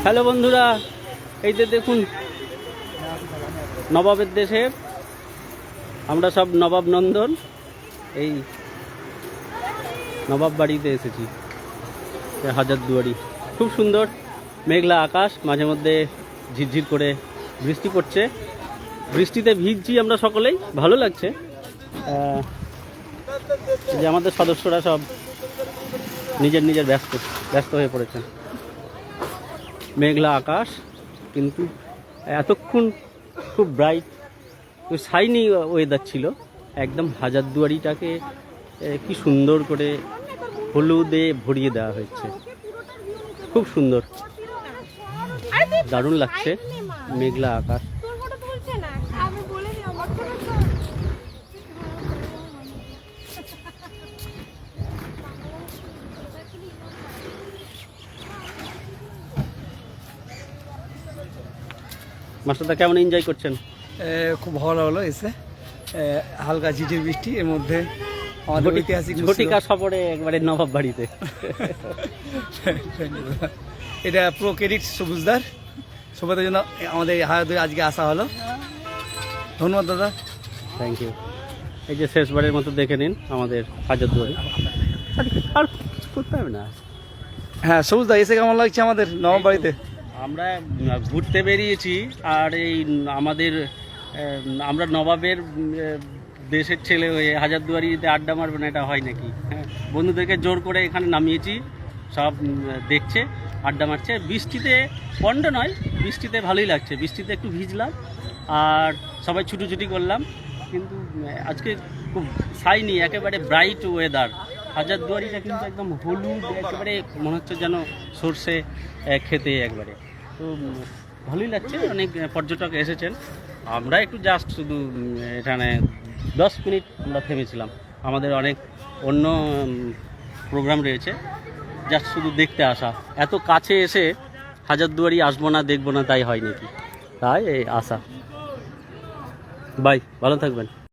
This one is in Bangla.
হ্যালো বন্ধুরা, এই যে দেখুন নবাবের দেশের আমরা সব নবাব নন্দন এই নবাব বাড়িতে এসেছি। হাজারদুয়ারি খুব সুন্দর, মেঘলা আকাশ, মাঝে মধ্যে ঝিরঝির করে বৃষ্টি পড়ছে। বৃষ্টিতে ভিজছি আমরা সকলেই, ভালো লাগছে। যে আমাদের সদস্যরা সব নিজের নিজের ব্যস্ত হয়ে পড়েছেন। মেঘলা আকাশ, কিন্তু এতক্ষণ খুব ব্রাইট শাইনি ওয়েদার ছিল। একদম হাজারদুয়ারিটাকে কি সুন্দর করে হলুদে ভরিয়ে দেওয়া হয়েছে, খুব সুন্দর, দারুণ লাগছে। মেঘলা আকাশ, মাস্টারদা কেমন এনজয় করছেন? খুব ভালো হলো এসে, হালকা ঝিঝির বৃষ্টি, এর মধ্যে আমাদের ঐতিহাসিক ঝটিকা সফরে একবারে নবাব বাড়িতে। এটা পুরো ক্রেডিট সবুজদার, সবুজের জন্য আমাদের হাজারদুয়ারি আজকে আসা হলো। ধন্যবাদ দাদা, থ্যাংক ইউ। এই যে শেষবারের মতো দেখে নিন আমাদের হাজারদুয়ারি, আর করতে হবে না। হ্যাঁ সবুজদা, এসে কেমন লাগছে আমাদের নবাব বাড়িতে? আমরা ঘুরতে বেরিয়েছি, আর এই আমাদের আমরা নবাবের দেশের ছেলে হয়ে হাজারদুয়ারিতে আড্ডা মারবে না, এটা হয় নাকি? হ্যাঁ, বন্ধুদেরকে জোর করে এখানে নামিয়েছি, সব দেখছে, আড্ডা মারছে। বৃষ্টিতে পণ্ড নয়, বৃষ্টিতে ভালোই লাগছে। বৃষ্টিতে একটু ভিজলাম আর সবাই ছুটোছুটি করলাম, কিন্তু আজকে খুব শাইনি, একেবারে ব্রাইট ওয়েদার। হাজারদুয়ারিটা কিন্তু একদম হলুদ, একেবারে মনে হচ্ছে যেন সর্ষে খেতে একবারে। তো ভালোই লাগছে, অনেক পর্যটক এসেছেন। আমরা একটু জাস্ট শুধু এখানে 10 মিনিট আমরা থেমেছিলাম, আমাদের অনেক অন্য প্রোগ্রাম রয়েছে, জাস্ট শুধু দেখতে আসা। এত কাছে এসে হাজারদুয়ারি আসবো না, দেখবো না, তাই হয় নাকি? তাই এই আসা। বাই, ভালো থাকবেন।